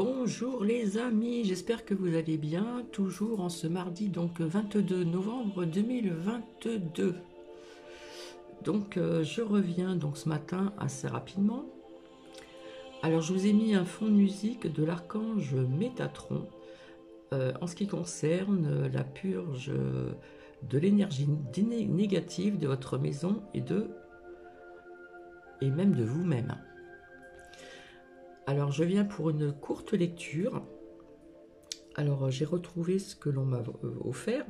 Bonjour les amis, j'espère que vous allez bien, toujours en ce mardi donc 22 novembre 2022. Je reviens donc ce matin assez rapidement. Alors je vous ai mis un fond de musique de l'archange Métatron en ce qui concerne la purge de l'énergie négative de votre maison et même de vous-même. Alors je viens pour une courte lecture. Alors j'ai retrouvé ce que l'on m'a offert,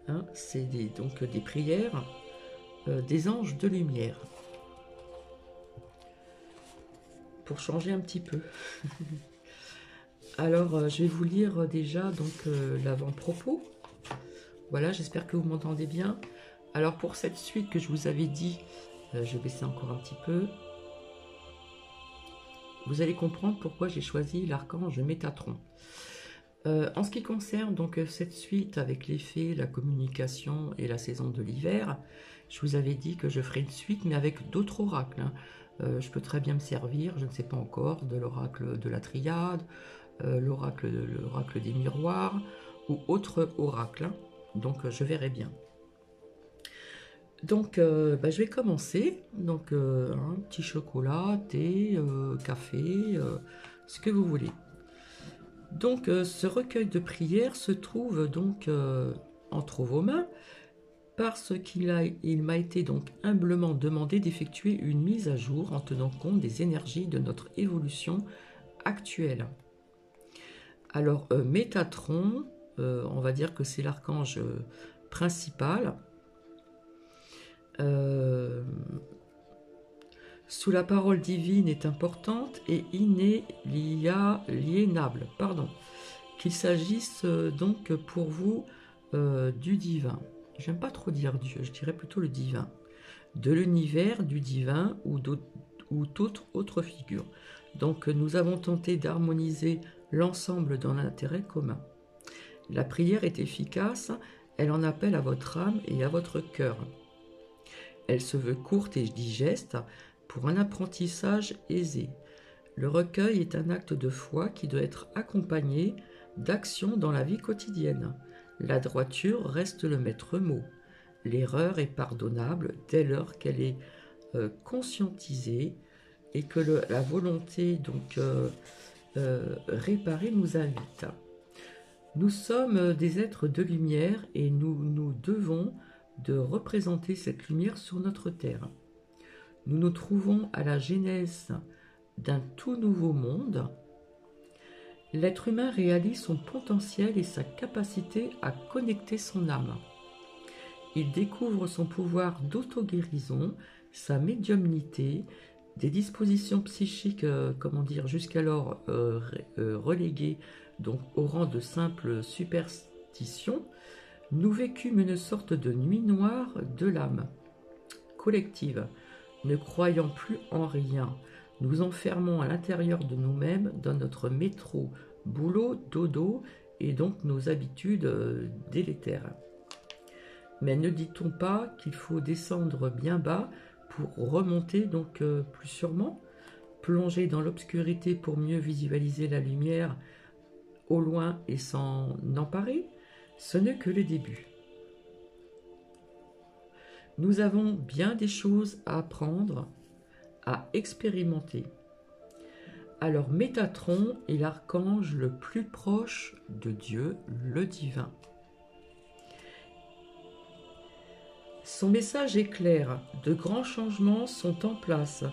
hein, c'est donc des prières des anges de lumière, pour changer un petit peu. Alors je vais vous lire déjà donc l'avant-propos. Voilà, j'espère que vous m'entendez bien. Alors pour cette suite que je vous avais dit, je vais baisser encore un petit peu. Vous allez comprendre pourquoi j'ai choisi l'archange Métatron. En ce qui concerne donc cette suite avec les fées, la communication et la saison de l'hiver, je vous avais dit que je ferai une suite mais avec d'autres oracles. Je peux très bien me servir, je ne sais pas encore, de l'oracle de la triade, l'oracle des miroirs ou autre oracle. Donc je verrai bien. Donc je vais commencer. Donc un petit chocolat, thé, café, ce que vous voulez. Donc ce recueil de prières se trouve donc entre vos mains parce il m'a été donc humblement demandé d'effectuer une mise à jour en tenant compte des énergies de notre évolution actuelle. Alors Métatron, on va dire que c'est l'archange principal. Sous la parole divine est importante et inaliénable, qu'il s'agisse donc pour vous du divin. J'aime pas trop dire Dieu, je dirais plutôt le divin. De l'univers, du divin ou toute autre figure. Donc nous avons tenté d'harmoniser l'ensemble dans l'intérêt commun. La prière est efficace, elle en appelle à votre âme et à votre cœur. Elle se veut courte et digeste pour un apprentissage aisé. Le recueil est un acte de foi qui doit être accompagné d'action dans la vie quotidienne. La droiture reste le maître mot. L'erreur est pardonnable dès lors qu'elle est conscientisée et que la volonté donc réparée nous invite. Nous sommes des êtres de lumière et nous devons de représenter cette lumière sur notre terre. Nous nous trouvons à la genèse d'un tout nouveau monde. L'être humain réalise son potentiel et sa capacité à connecter son âme. Il découvre son pouvoir d'auto-guérison, sa médiumnité, des dispositions psychiques, jusqu'alors reléguées donc au rang de simple superstition. Nous vécûmes une sorte de nuit noire de l'âme collective, ne croyant plus en rien. Nous enfermons à l'intérieur de nous-mêmes dans notre métro, boulot, dodo et donc nos habitudes délétères. Mais ne dit-on pas qu'il faut descendre bien bas pour remonter donc plus sûrement, plonger dans l'obscurité pour mieux visualiser la lumière au loin et s'en emparer? Ce n'est que le début. Nous avons bien des choses à apprendre, à expérimenter. Alors Métatron est l'archange le plus proche de Dieu, le divin. Son message est clair, de grands changements sont en place.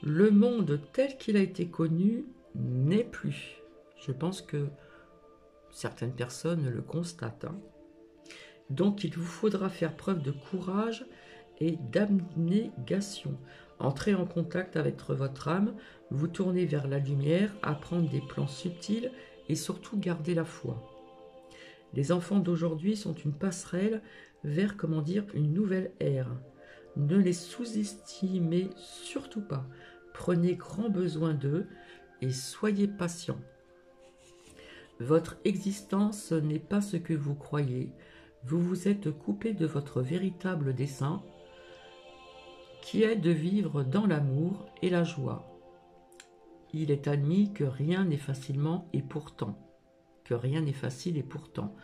Le monde tel qu'il a été connu n'est plus. Je pense que certaines personnes le constatent. Donc il vous faudra faire preuve de courage et d'abnégation. Entrez en contact avec votre âme, vous tournez vers la lumière, apprendre des plans subtils et surtout garder la foi. Les enfants d'aujourd'hui sont une passerelle vers, une nouvelle ère. Ne les sous-estimez surtout pas. Prenez grand besoin d'eux et soyez patients. Votre existence n'est pas ce que vous croyez. Vous vous êtes coupé de votre véritable dessein, qui est de vivre dans l'amour et la joie. il est admis que rien n'est facilement et pourtant. Que rien n'est facile et pourtant.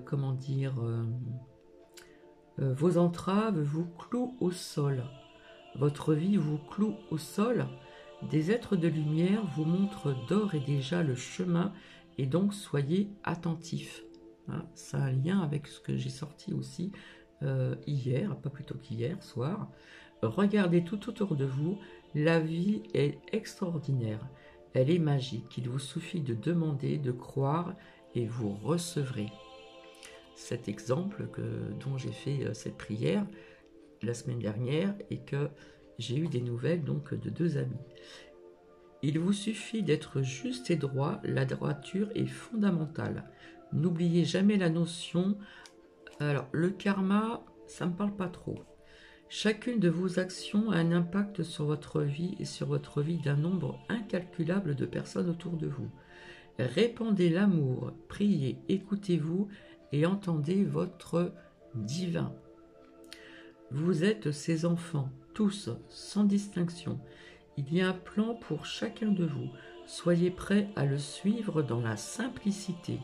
Comment dire vos entraves vous clouent au sol. Votre vie vous cloue au sol. Des êtres de lumière vous montrent d'ores et déjà le chemin et donc soyez attentifs. Hein, ça a un lien avec ce que j'ai sorti aussi hier, pas plus tôt qu'hier soir. Regardez tout autour de vous, la vie est extraordinaire. Elle est magique, il vous suffit de demander, de croire et vous recevrez. Cet exemple dont j'ai fait cette prière la semaine dernière et que j'ai eu des nouvelles donc de 2 amis. Il vous suffit d'être juste et droit, la droiture est fondamentale. N'oubliez jamais la notion, alors le karma, ça ne me parle pas trop. Chacune de vos actions a un impact sur votre vie et sur votre vie d'un nombre incalculable de personnes autour de vous. Répandez l'amour, priez, écoutez-vous et entendez votre divin. Vous êtes ses enfants, tous, sans distinction. Il y a un plan pour chacun de vous. Soyez prêts à le suivre dans la simplicité.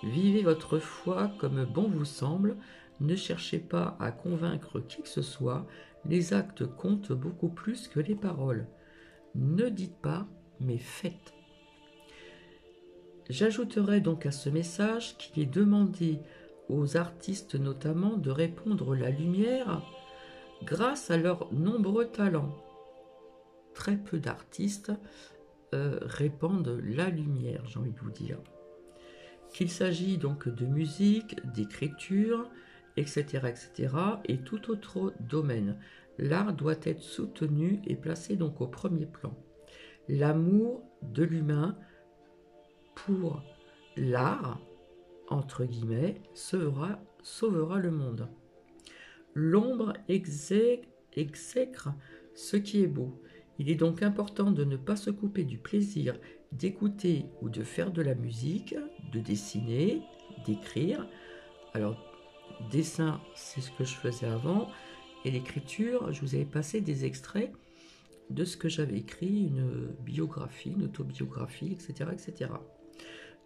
Vivez votre foi comme bon vous semble. Ne cherchez pas à convaincre qui que ce soit. Les actes comptent beaucoup plus que les paroles. Ne dites pas, mais faites. J'ajouterai donc à ce message qu'il est demandé aux artistes notamment de répandre la lumière grâce à leurs nombreux talents. Très peu d'artistes répandent la lumière, j'ai envie de vous dire. Qu'il s'agit donc de musique, d'écriture, etc., etc., et tout autre domaine. L'art doit être soutenu et placé donc au premier plan. L'amour de l'humain pour l'art, entre guillemets, sauvera le monde. L'ombre exècre ce qui est beau. Il est donc important de ne pas se couper du plaisir d'écouter ou de faire de la musique, de dessiner, d'écrire. Alors, dessin, c'est ce que je faisais avant, et l'écriture, je vous avais passé des extraits de ce que j'avais écrit, une biographie, une autobiographie, etc., etc.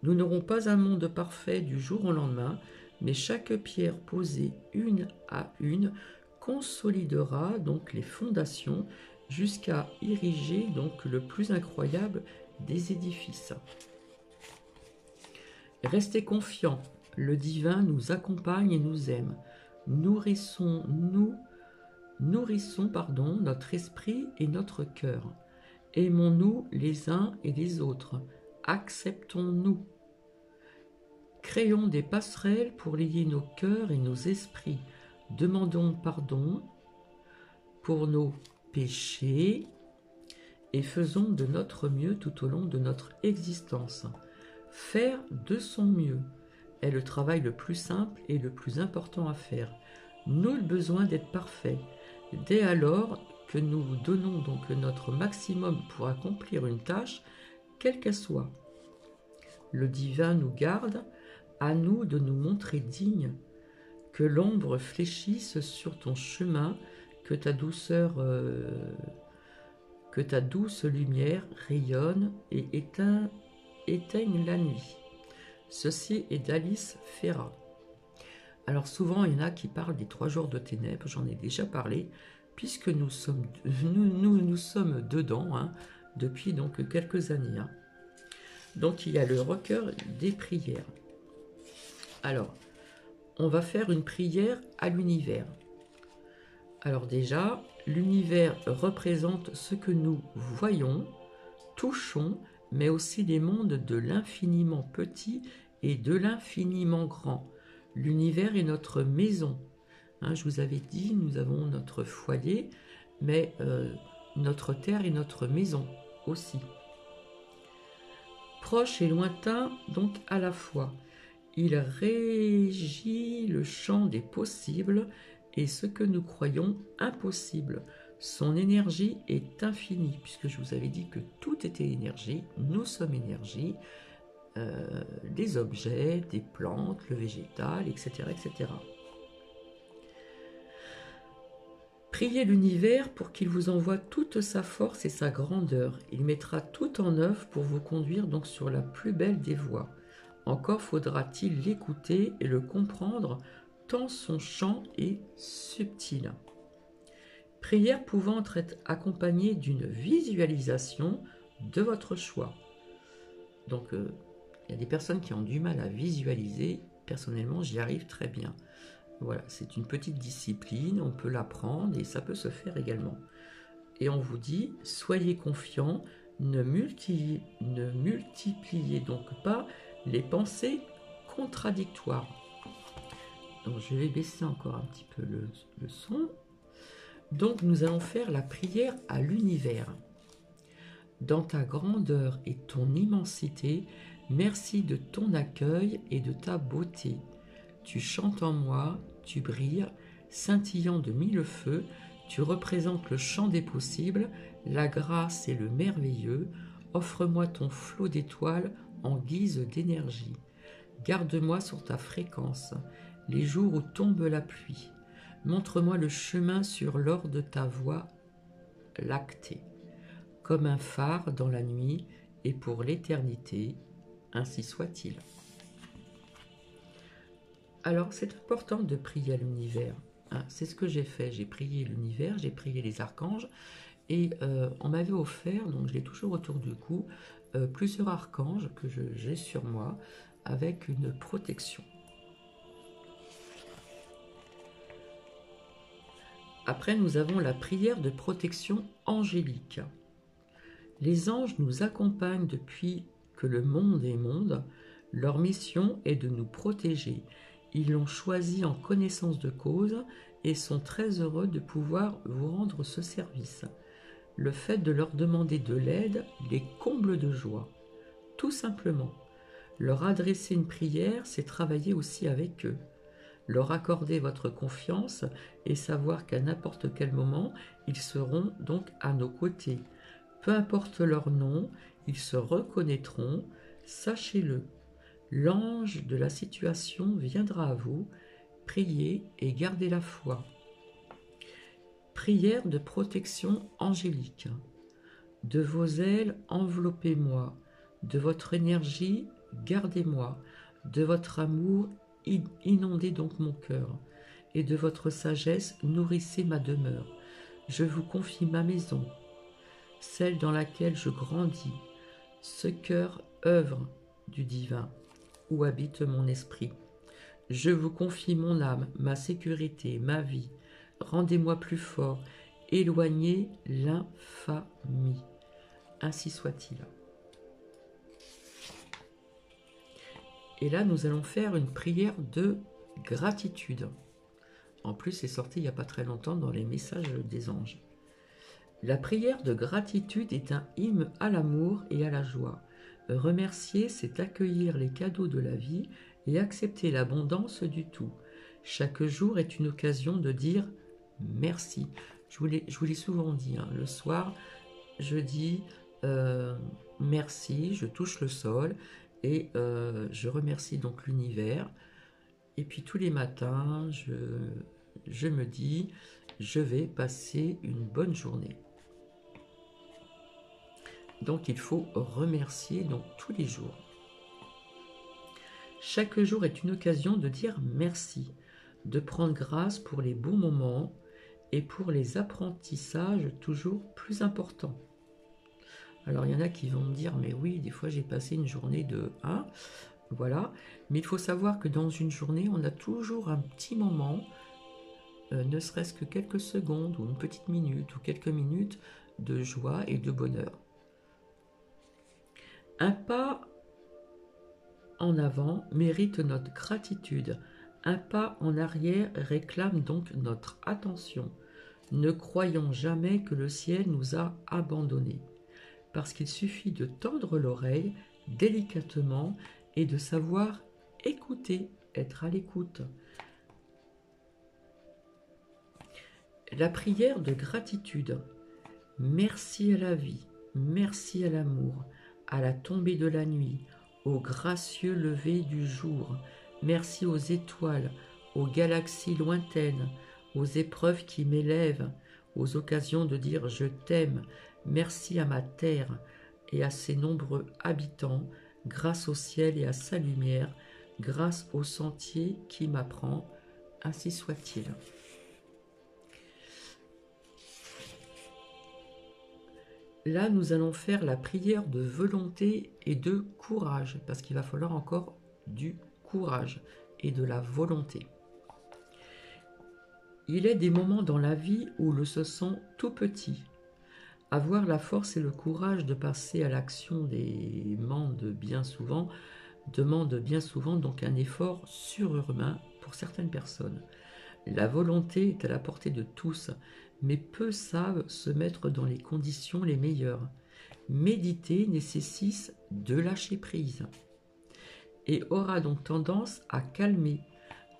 Nous n'aurons pas un monde parfait du jour au lendemain, mais chaque pierre posée une à une consolidera donc les fondations jusqu'à ériger donc le plus incroyable des édifices. Restez confiants, le divin nous accompagne et nous aime. Nourrissons notre esprit et notre cœur. Aimons-nous les uns et les autres. Acceptons-nous. Créons des passerelles pour lier nos cœurs et nos esprits. Demandons pardon pour nos péchés et faisons de notre mieux tout au long de notre existence. Faire de son mieux est le travail le plus simple et le plus important à faire. Nul besoin d'être parfait. Dès alors que nous donnons donc notre maximum pour accomplir une tâche, quelle qu'elle soit. Le divin nous garde, à nous de nous montrer dignes. Que l'ombre fléchisse sur ton chemin, que ta douce lumière rayonne et éteigne la nuit. Ceci est d'Alice Ferrat. Alors souvent, il y en a qui parlent des 3 jours de ténèbres, j'en ai déjà parlé, puisque nous sommes dedans depuis donc quelques années. Donc il y a le recueil des prières. Alors, on va faire une prière à l'univers. Alors déjà, l'univers représente ce que nous voyons, touchons, mais aussi les mondes de l'infiniment petit et de l'infiniment grand. L'univers est notre maison. Je vous avais dit, nous avons notre foyer, mais notre terre est notre maison aussi. Proche et lointain, donc à la fois. Il régit le champ des possibles et ce que nous croyons impossible. Son énergie est infinie, puisque je vous avais dit que tout était énergie, nous sommes énergie, des objets, des plantes, le végétal, etc., etc. Priez l'univers pour qu'il vous envoie toute sa force et sa grandeur. Il mettra tout en œuvre pour vous conduire donc sur la plus belle des voies. Encore faudra-t-il l'écouter et le comprendre, tant son chant est subtil. Prière pouvant être accompagnée d'une visualisation de votre choix. Donc, il y a des personnes qui ont du mal à visualiser. Personnellement, j'y arrive très bien. Voilà, c'est une petite discipline, on peut l'apprendre et ça peut se faire également. Et on vous dit, soyez confiants, ne multipliez donc pas les pensées contradictoires. Donc je vais baisser encore un petit peu le son. Donc nous allons faire la prière à l'univers. Dans ta grandeur et ton immensité, merci de ton accueil et de ta beauté. Tu chantes en moi, tu brilles, scintillant de mille feux, tu représentes le champ des possibles, la grâce et le merveilleux. Offre-moi ton flot d'étoiles en guise d'énergie. Garde-moi sur ta fréquence, les jours où tombe la pluie. Montre-moi le chemin sur l'or de ta voie lactée, comme un phare dans la nuit et pour l'éternité, ainsi soit-il. Alors, c'est important de prier à l'univers. Hein, c'est ce que j'ai fait. J'ai prié l'univers, j'ai prié les archanges. Et on m'avait offert, donc je l'ai toujours autour du cou, plusieurs archanges que j'ai sur moi avec une protection. Après, nous avons la prière de protection angélique. Les anges nous accompagnent depuis que le monde est monde. Leur mission est de nous protéger. Ils l'ont choisi en connaissance de cause et sont très heureux de pouvoir vous rendre ce service. Le fait de leur demander de l'aide les comble de joie. Tout simplement. Leur adresser une prière, c'est travailler aussi avec eux. Leur accorder votre confiance et savoir qu'à n'importe quel moment, ils seront donc à nos côtés. Peu importe leur nom, ils se reconnaîtront, sachez-le. L'ange de la situation viendra à vous, priez et gardez la foi. Prière de protection angélique. De vos ailes, enveloppez-moi. De votre énergie, gardez-moi. De votre amour, inondez donc mon cœur. Et de votre sagesse, nourrissez ma demeure. Je vous confie ma maison, celle dans laquelle je grandis, ce cœur œuvre du divin, où habite mon esprit. Je vous confie mon âme, ma sécurité, ma vie. Rendez-moi plus fort, éloignez l'infamie. Ainsi soit-il. Et là, nous allons faire une prière de gratitude. En plus, c'est sorti il n'y a pas très longtemps dans les messages des anges. La prière de gratitude est un hymne à l'amour et à la joie. Remercier, c'est accueillir les cadeaux de la vie et accepter l'abondance du tout. Chaque jour est une occasion de dire merci. Je vous l'ai souvent dit, hein, le soir, je dis merci, je touche le sol et je remercie donc l'univers. Et puis tous les matins, je me dis, je vais passer une bonne journée. Donc il faut remercier donc, tous les jours. Chaque jour est une occasion de dire merci, de prendre grâce pour les bons moments et pour les apprentissages toujours plus importants. Alors il y en a qui vont me dire, mais oui, des fois j'ai passé une journée de 1, voilà. Mais il faut savoir que dans une journée, on a toujours un petit moment, ne serait-ce que quelques secondes ou une petite minute ou quelques minutes de joie et de bonheur. Un pas en avant mérite notre gratitude. Un pas en arrière réclame donc notre attention. Ne croyons jamais que le ciel nous a abandonnés, parce qu'il suffit de tendre l'oreille délicatement et de savoir écouter, être à l'écoute. La prière de gratitude. Merci à la vie, merci à l'amour, à la tombée de la nuit, au gracieux lever du jour. Merci aux étoiles, aux galaxies lointaines, aux épreuves qui m'élèvent. aux occasions de dire je t'aime, merci à ma terre et à ses nombreux habitants, grâce au ciel et à sa lumière, grâce au sentier qui m'apprend, ainsi soit-il. Là, nous allons faire la prière de volonté et de courage, parce qu'il va falloir encore du courage et de la volonté. Il est des moments dans la vie où l'on se sent tout petit. Avoir la force et le courage de passer à l'action demande bien souvent donc un effort surhumain pour certaines personnes. La volonté est à la portée de tous, mais peu savent se mettre dans les conditions les meilleures. Méditer nécessite de lâcher prise et aura donc tendance à calmer,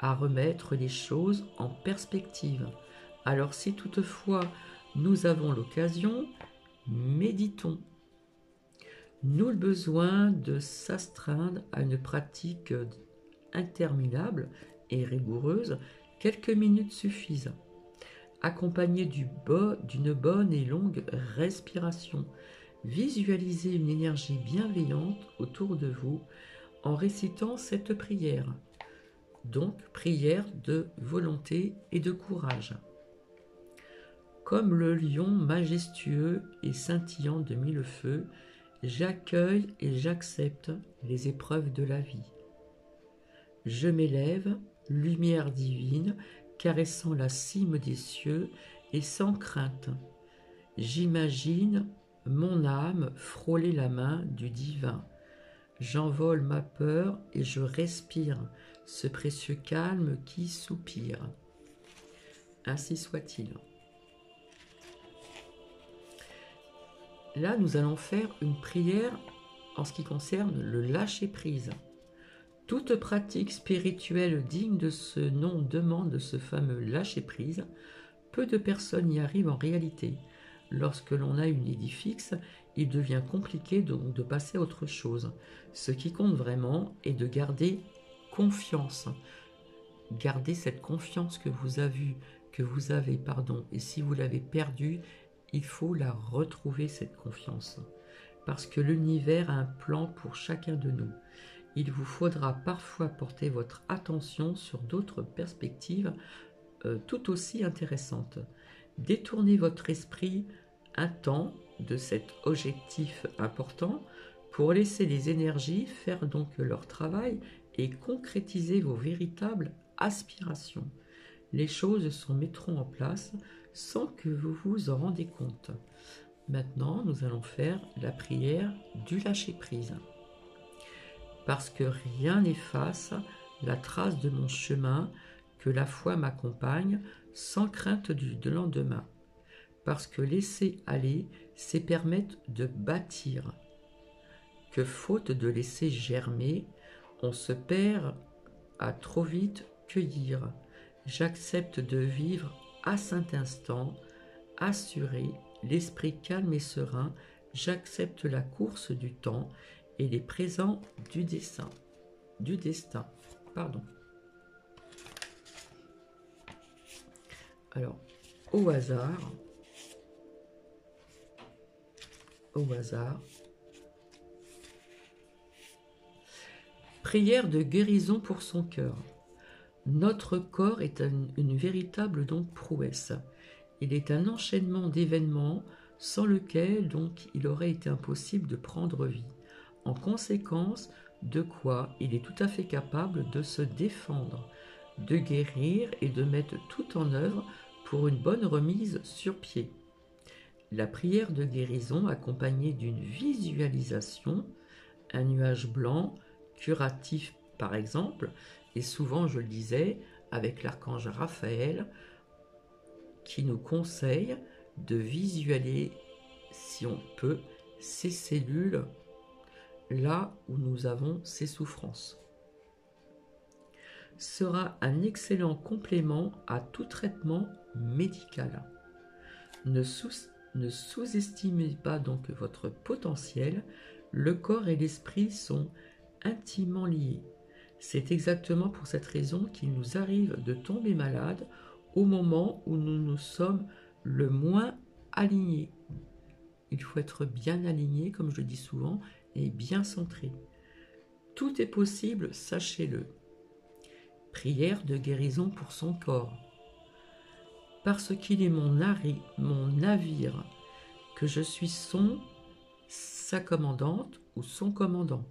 à remettre les choses en perspective. Alors si toutefois nous avons l'occasion, méditons. Nul besoin de s'astreindre à une pratique interminable et rigoureuse, quelques minutes suffisent. Accompagné d'une bonne et longue respiration, visualisez une énergie bienveillante autour de vous en récitant cette prière. Donc, prière de volonté et de courage. Comme le lion majestueux et scintillant de mille feux, j'accueille et j'accepte les épreuves de la vie. Je m'élève, lumière divine, caressant la cime des cieux et sans crainte. J'imagine mon âme frôler la main du divin. J'envole ma peur et je respire ce précieux calme qui soupire. Ainsi soit-il. Là, nous allons faire une prière en ce qui concerne le lâcher-prise. Toute pratique spirituelle digne de ce nom demande ce fameux lâcher-prise. Peu de personnes y arrivent en réalité. Lorsque l'on a une idée fixe, il devient compliqué donc de passer à autre chose. Ce qui compte vraiment est de garder confiance. Gardez cette confiance que vous avez, et si vous l'avez perdue, il faut la retrouver, cette confiance. Parce que l'univers a un plan pour chacun de nous. Il vous faudra parfois porter votre attention sur d'autres perspectives tout aussi intéressantes. Détournez votre esprit un temps de cet objectif important pour laisser les énergies faire donc leur travail et concrétiser vos véritables aspirations. Les choses se mettront en place sans que vous vous en rendiez compte. Maintenant, nous allons faire la prière du lâcher-prise. Parce que rien n'efface la trace de mon chemin, que la foi m'accompagne sans crainte de lendemain. Parce que laisser aller, c'est permettre de bâtir. Que faute de laisser germer, on se perd à trop vite cueillir. J'accepte de vivre à cet instant, assuré, l'esprit calme et serein. J'accepte la course du temps et les présents du destin. Alors, au hasard, prière de guérison pour son cœur. Notre corps est une véritable donc prouesse. Il est un enchaînement d'événements sans lequel donc il aurait été impossible de prendre vie. En conséquence, de quoi il est tout à fait capable de se défendre, de guérir et de mettre tout en œuvre pour une bonne remise sur pied. La prière de guérison accompagnée d'une visualisation, un nuage blanc, curatif par exemple, et souvent je le disais avec l'archange Raphaël qui nous conseille de visualiser, si on peut, ces cellules là où nous avons ces souffrances. Sera un excellent complément à tout traitement médical. Ne sous-estimez pas donc votre potentiel. Le corps et l'esprit sont intimement liés. C'est exactement pour cette raison qu'il nous arrive de tomber malade au moment où nous nous sommes le moins aligné. Il faut être bien aligné, comme je le dis souvent, et bien centré. Tout est possible, sachez-le. Prière de guérison pour son corps. Parce qu'il est mon navire, que je suis sa commandante ou son commandant,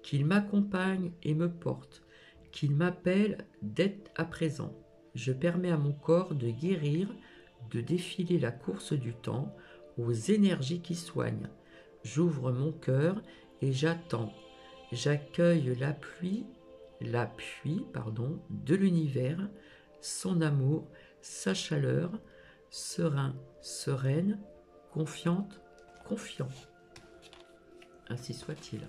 qu'il m'accompagne et me porte, qu'il m'appelle dès à présent. Je permets à mon corps de guérir, de défiler la course du temps aux énergies qui soignent. J'ouvre mon cœur et j'attends. J'accueille l'appui de l'univers, son amour, sa chaleur, serein, sereine, confiante, confiant. Ainsi soit-il.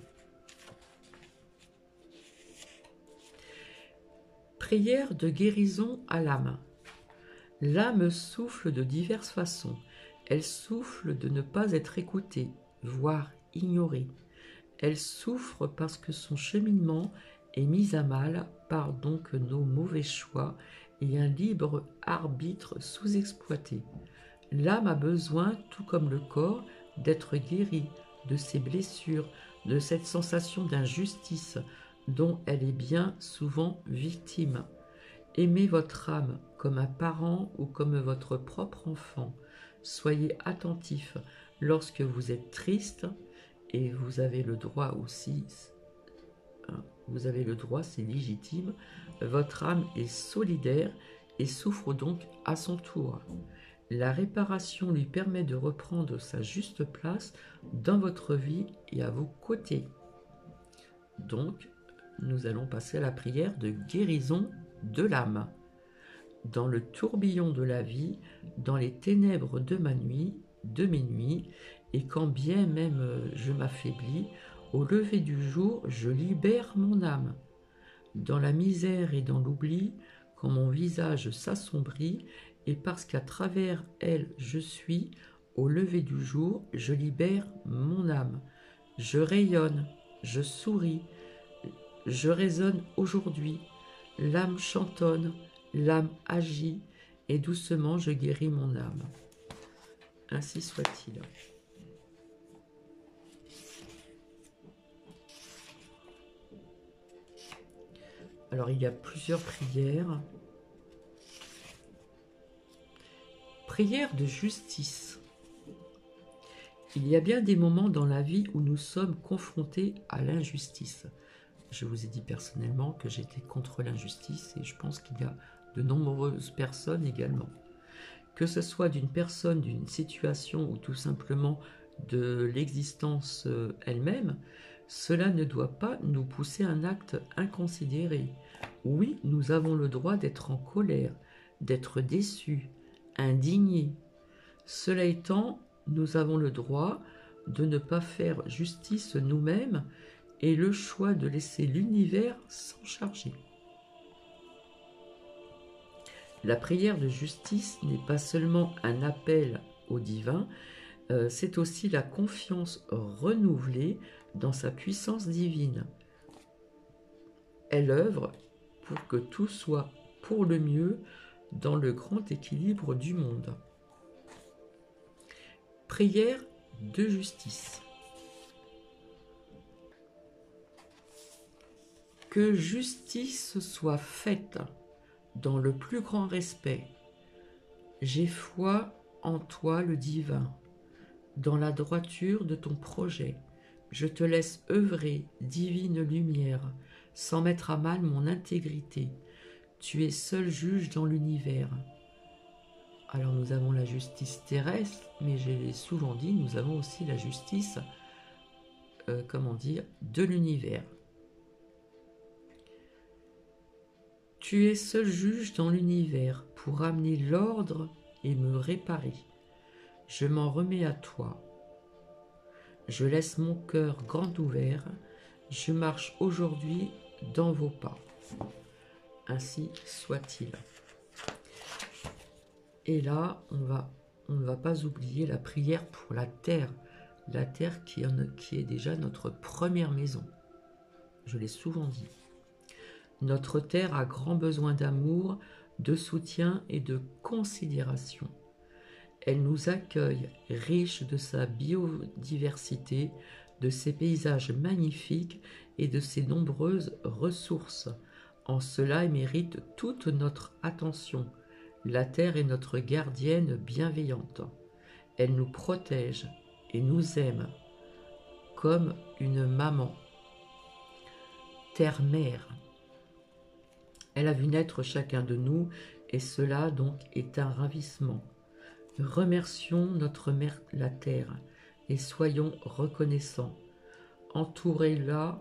Prière de guérison à l'âme. L'âme souffle de diverses façons. Elle souffle de ne pas être écoutée, voire ignorée. Elle souffre parce que son cheminement est mis à mal par donc nos mauvais choix et un libre arbitre sous-exploité. L'âme a besoin, tout comme le corps, d'être guérie de ses blessures, de cette sensation d'injustice dont elle est bien souvent victime. Aimez votre âme comme un parent ou comme votre propre enfant. Soyez attentif lorsque vous êtes triste, et vous avez le droit aussi, c'est légitime, votre âme est solidaire et souffre donc à son tour. La réparation lui permet de reprendre sa juste place dans votre vie et à vos côtés. Donc, nous allons passer à la prière de guérison de l'âme. Dans le tourbillon de la vie, dans les ténèbres de mes nuits, et quand bien même je m'affaiblis, au lever du jour, je libère mon âme. Dans la misère et dans l'oubli, quand mon visage s'assombrit, et parce qu'à travers elle je suis, au lever du jour, je libère mon âme. Je rayonne, je souris, je résonne aujourd'hui. L'âme chantonne, l'âme agit, et doucement je guéris mon âme. Ainsi soit-il. Alors il y a plusieurs prières. Prière de justice. Il y a bien des moments dans la vie où nous sommes confrontés à l'injustice. Je vous ai dit personnellement que j'étais contre l'injustice et je pense qu'il y a de nombreuses personnes également. Que ce soit d'une personne, d'une situation ou tout simplement de l'existence elle-même, cela ne doit pas nous pousser à un acte inconsidéré. Oui, nous avons le droit d'être en colère, d'être déçus, indignés. Cela étant, nous avons le droit de ne pas faire justice nous-mêmes et le choix de laisser l'univers s'en charger. La prière de justice n'est pas seulement un appel au divin, c'est aussi la confiance renouvelée dans sa puissance divine. Elle œuvre pour que tout soit pour le mieux dans le grand équilibre du monde. Prière de justice. Que justice soit faite dans le plus grand respect. J'ai foi en toi le divin, dans la droiture de ton projet. Je te laisse œuvrer, divine lumière, sans mettre à mal mon intégrité. Tu es seul juge dans l'univers. Alors nous avons la justice terrestre, mais je l'ai souvent dit, nous avons aussi la justice, de l'univers. Tu es seul juge dans l'univers pour amener l'ordre et me réparer. Je m'en remets à toi. Je laisse mon cœur grand ouvert. Je marche aujourd'hui dans vos pas. Ainsi soit-il. Et là, on ne va pas oublier la prière pour la terre qui est déjà notre première maison. Je l'ai souvent dit. Notre terre a grand besoin d'amour, de soutien et de considération. Elle nous accueille, riche de sa biodiversité, de ses paysages magnifiques et de ses nombreuses ressources. En cela, elle mérite toute notre attention. La terre est notre gardienne bienveillante. Elle nous protège et nous aime comme une maman. Terre-mère. Elle a vu naître chacun de nous et cela donc est un ravissement. Remercions notre mère la terre et soyons reconnaissants. Entourons-la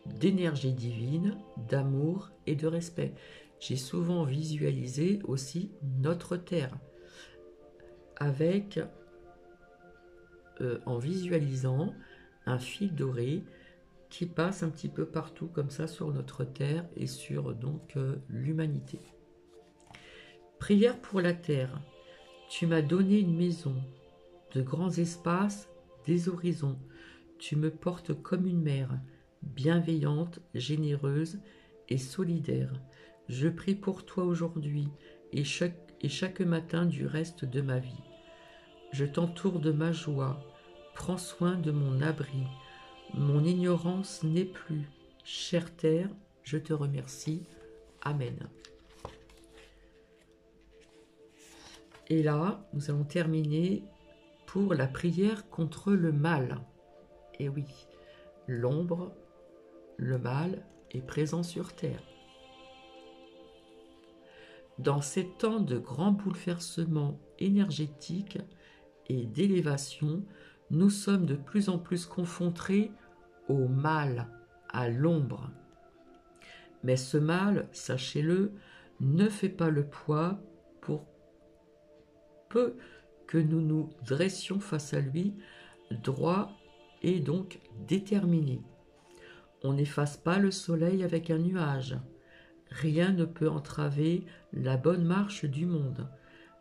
d'énergie divine, d'amour et de respect. J'ai souvent visualisé aussi notre terre avec, en visualisant un fil doré qui passe un petit peu partout comme ça sur notre terre et sur donc l'humanité. Prière pour la terre. Tu m'as donné une maison, de grands espaces, des horizons. Tu me portes comme une mère, bienveillante, généreuse et solidaire. Je prie pour toi aujourd'hui et chaque matin du reste de ma vie. Je t'entoure de ma joie, prends soin de mon abri. Mon ignorance n'est plus. Chère terre, je te remercie. Amen. Et là, nous allons terminer pour la prière contre le mal. Et oui, l'ombre, le mal est présent sur terre. Dans ces temps de grands bouleversements énergétiques et d'élévation, nous sommes de plus en plus confrontés au mal, à l'ombre. Mais ce mal, sachez-le, ne fait pas le poids pour peu que nous nous dressions face à lui, droit et donc déterminé. On n'efface pas le soleil avec un nuage. Rien ne peut entraver la bonne marche du monde.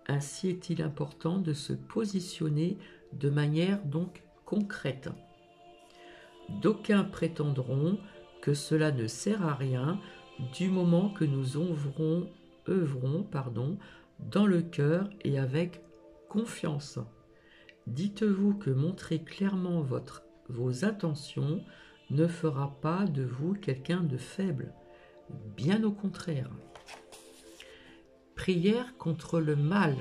Ainsi est-il important de se positionner de manière donc concrète. D'aucuns prétendront que cela ne sert à rien du moment que nous œuvrons dans le cœur et avec confiance. Dites-vous que montrer clairement vos intentions ne fera pas de vous quelqu'un de faible, bien au contraire. Prière contre le mal.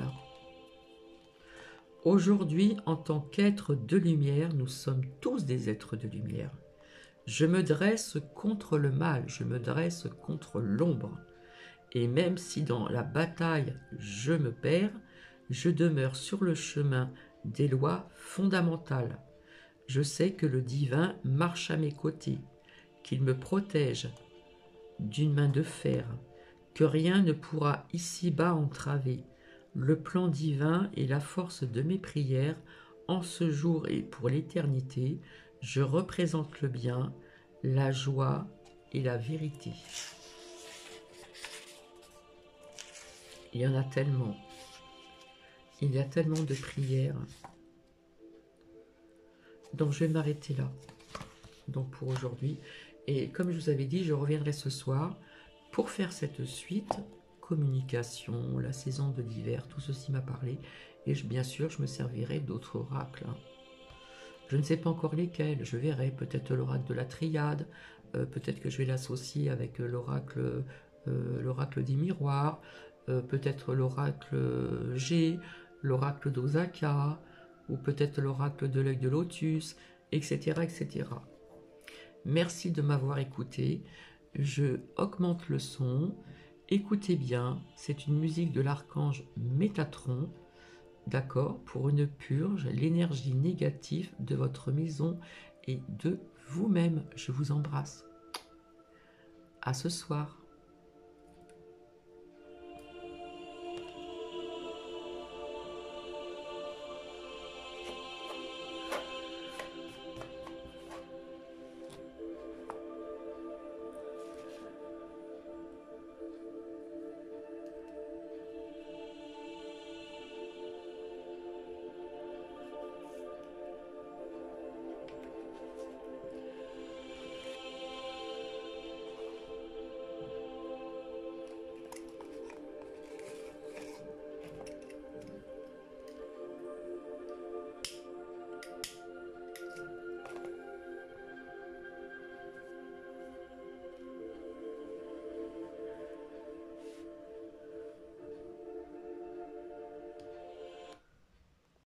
Aujourd'hui, en tant qu'êtres de lumière, nous sommes tous des êtres de lumière. Je me dresse contre le mal, je me dresse contre l'ombre. Et même si dans la bataille je me perds, je demeure sur le chemin des lois fondamentales. Je sais que le divin marche à mes côtés, qu'il me protège d'une main de fer, que rien ne pourra ici-bas entraver le plan divin et la force de mes prières. En ce jour et pour l'éternité, je représente le bien, la joie et la vérité. Il y en a tellement. Il y a tellement de prières. Donc je vais m'arrêter là. Donc pour aujourd'hui. Et comme je vous avais dit, je reviendrai ce soir pour faire cette suite. Communication, la saison de l'hiver, tout ceci m'a parlé. Et bien sûr, je me servirai d'autres oracles. Je ne sais pas encore lesquels. Je verrai peut-être l'oracle de la triade. Peut-être que je vais l'associer avec l'oracle des miroirs. Peut-être l'oracle G, l'oracle d'Osaka, ou peut-être l'oracle de l'œil de lotus, etc., etc. Merci de m'avoir écouté. Je augmente le son. Écoutez bien, c'est une musique de l'archange Métatron, d'accord, pour une purge, l'énergie négative de votre maison et de vous-même. Je vous embrasse. À ce soir.